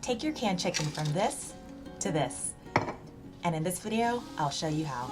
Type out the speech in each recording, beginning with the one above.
Take your canned chicken from this to this. And in this video, I'll show you how.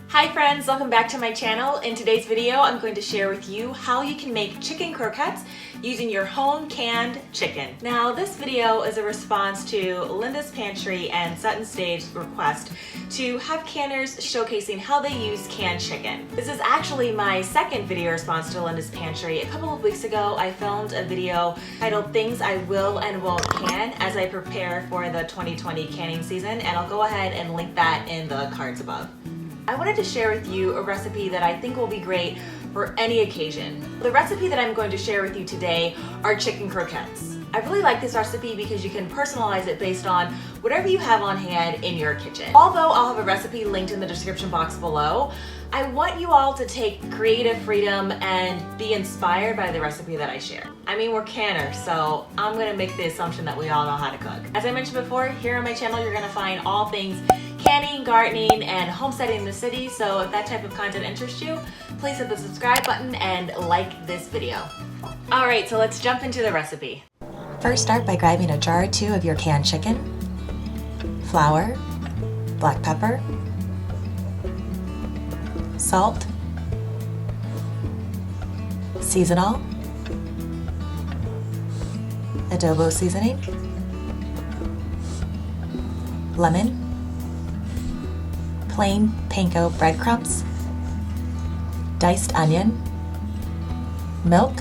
Hi friends, welcome back to my channel. In today's video, I'm going to share with you how you can make chicken croquettes using your home canned chicken. Now, this video is a response to Linda's Pantry and Sutton Stage's request to have canners showcasing how they use canned chicken. This is actually my second video response to Linda's Pantry. A couple of weeks ago, I filmed a video titled Things I Will and Won't Can as I prepare for the 2020 canning season, and I'll go ahead and link that in the cards above. I wanted to share with you a recipe that I think will be great for any occasion. The recipe that I'm going to share with you today are chicken croquettes. I really like this recipe because you can personalize it based on whatever you have on hand in your kitchen. Although I'll have a recipe linked in the description box below, I want you all to take creative freedom and be inspired by the recipe that I share. I mean, we're canners, so I'm gonna make the assumption that we all know how to cook. As I mentioned before, here on my channel, you're gonna find all things canning, gardening, and homesteading in the city, so if that type of content interests you, please hit the subscribe button and like this video. All right, so let's jump into the recipe. First, start by grabbing a jar or two of your canned chicken, flour, black pepper, salt, seasonal, adobo seasoning, lemon, plain panko breadcrumbs, diced onion, milk,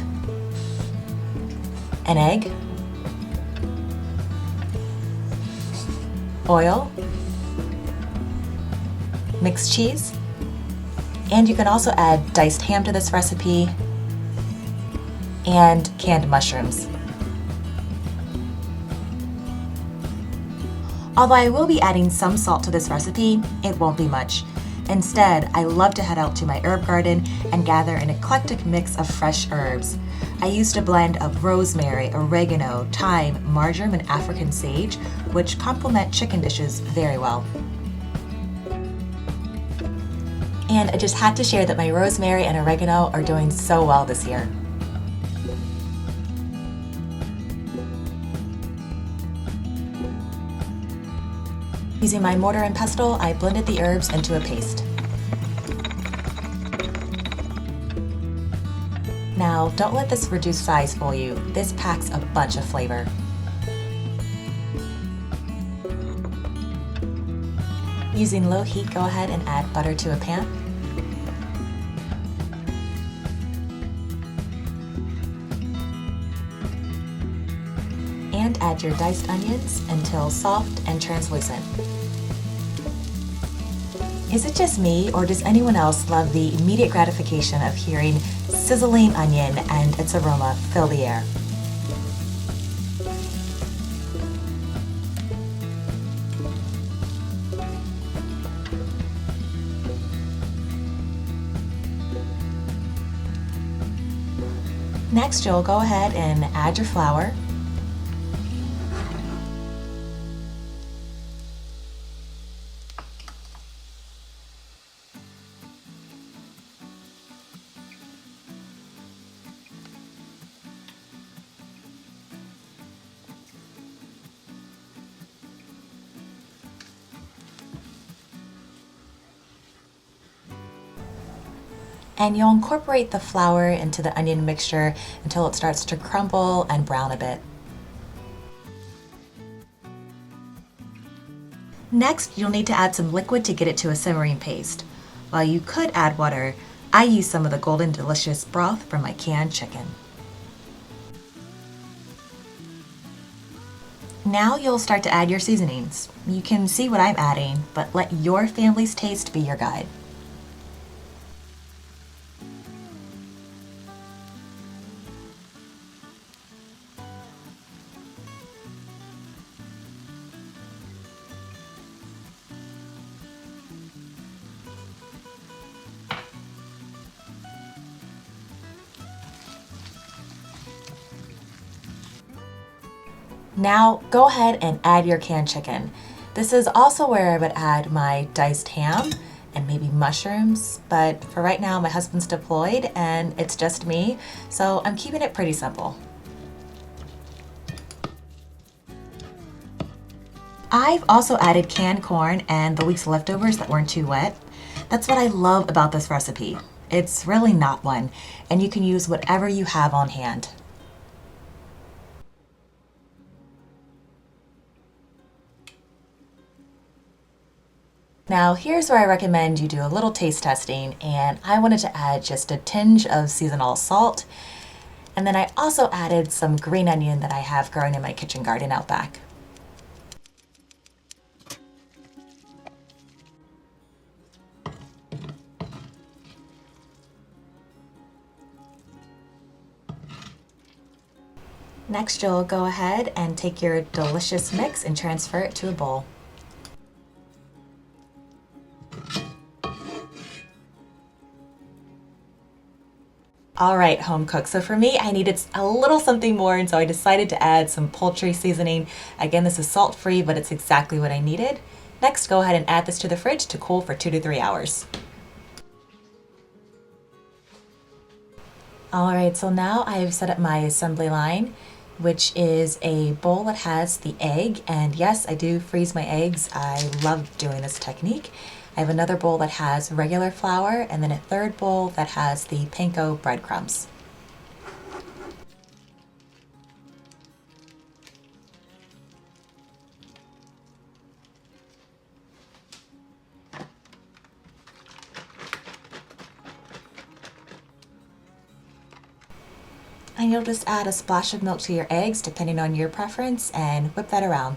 an egg, oil, mixed cheese, and you can also add diced ham to this recipe and canned mushrooms. Although I will be adding some salt to this recipe, it won't be much. Instead, I love to head out to my herb garden and gather an eclectic mix of fresh herbs. I used a blend of rosemary, oregano, thyme, marjoram, and African sage, which complement chicken dishes very well. And I just had to share that my rosemary and oregano are doing so well this year. Using my mortar and pestle, I blended the herbs into a paste. Now, don't let this reduced size fool you. This packs a bunch of flavor. Using low heat, go ahead and add butter to a pan. And add your diced onions until soft and translucent. Is it just me, or does anyone else love the immediate gratification of hearing sizzling onion and its aroma fill the air? Next, you'll go ahead and add your flour. And you'll incorporate the flour into the onion mixture until it starts to crumble and brown a bit. Next, you'll need to add some liquid to get it to a simmering paste. While you could add water, I use some of the golden delicious broth from my canned chicken. Now you'll start to add your seasonings. You can see what I'm adding, but let your family's taste be your guide. Now go ahead and add your canned chicken. This is also where I would add my diced ham and maybe mushrooms, but for right now my husband's deployed and it's just me, so I'm keeping it pretty simple. I've also added canned corn and the week's leftovers that weren't too wet. That's what I love about this recipe. It's really not one, and you can use whatever you have on hand. Now here's where I recommend you do a little taste testing, and I wanted to add just a tinge of seasonal salt, and then I also added some green onion that I have growing in my kitchen garden out back. Next, you'll go ahead and take your delicious mix and transfer it to a bowl. All right, home cook. So for me, I needed a little something more, and so I decided to add some poultry seasoning. Again, this is salt-free, but it's exactly what I needed. Next, go ahead and add this to the fridge to cool for 2 to 3 hours. All right, so now I've set up my assembly line, which is a bowl that has the egg, and yes, I do freeze my eggs. I love doing this technique. I have another bowl that has regular flour, and then a third bowl that has the panko breadcrumbs. And you'll just add a splash of milk to your eggs depending on your preference and whip that around.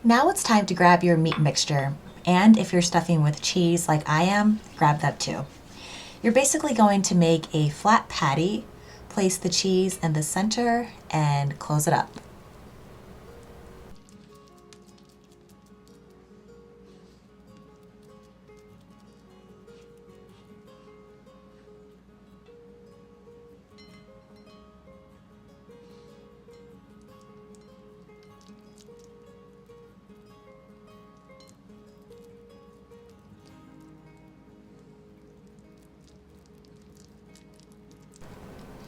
Now it's time to grab your meat mixture. And if you're stuffing with cheese like I am, grab that too. You're basically going to make a flat patty, place the cheese in the center, and close it up.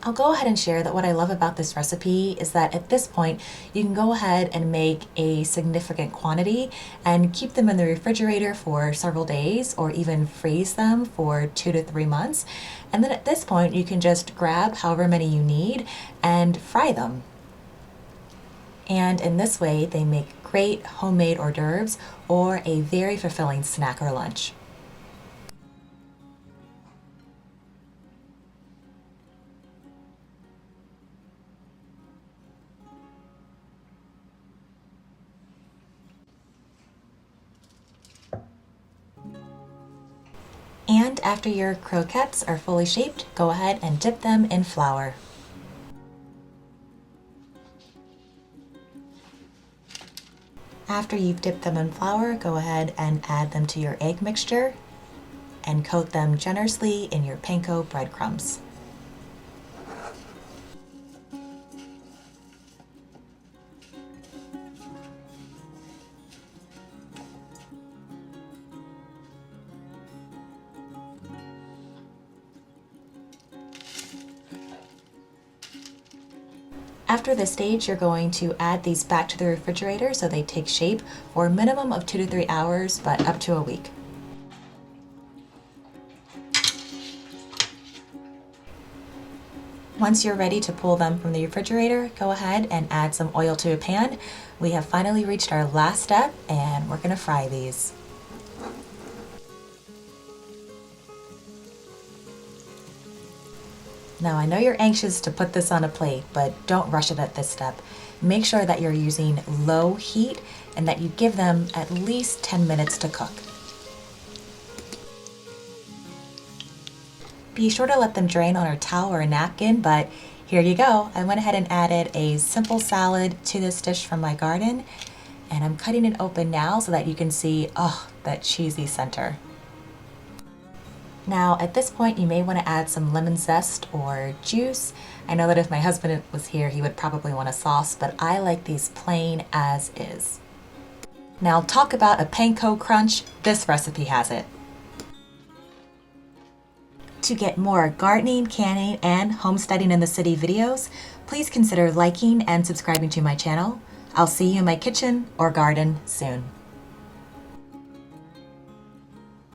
I'll go ahead and share that what I love about this recipe is that at this point you can go ahead and make a significant quantity and keep them in the refrigerator for several days, or even freeze them for 2 to 3 months. And then at this point you can just grab however many you need and fry them. And in this way they make great homemade hors d'oeuvres or a very fulfilling snack or lunch. And after your croquettes are fully shaped, go ahead and dip them in flour. After you've dipped them in flour, go ahead and add them to your egg mixture and coat them generously in your panko breadcrumbs. After this stage, you're going to add these back to the refrigerator so they take shape for a minimum of 2 to 3 hours, but up to a week. Once you're ready to pull them from the refrigerator, go ahead and add some oil to a pan. We have finally reached our last step, and we're going to fry these. Now I know you're anxious to put this on a plate, but don't rush it at this step. Make sure that you're using low heat and that you give them at least 10 minutes to cook. Be sure to let them drain on a towel or a napkin, but Here you go. I went ahead and added a simple salad to this dish from my garden, and I'm cutting it open now so that you can see, oh, that cheesy center. Now at this point you may want to add some lemon zest or juice. I know that if my husband was here he would probably want a sauce, but I like these plain as is. Now talk about a panko crunch, this recipe has it. To get more gardening, canning, and homesteading in the city videos, please consider liking and subscribing to my channel. I'll see you in my kitchen or garden soon.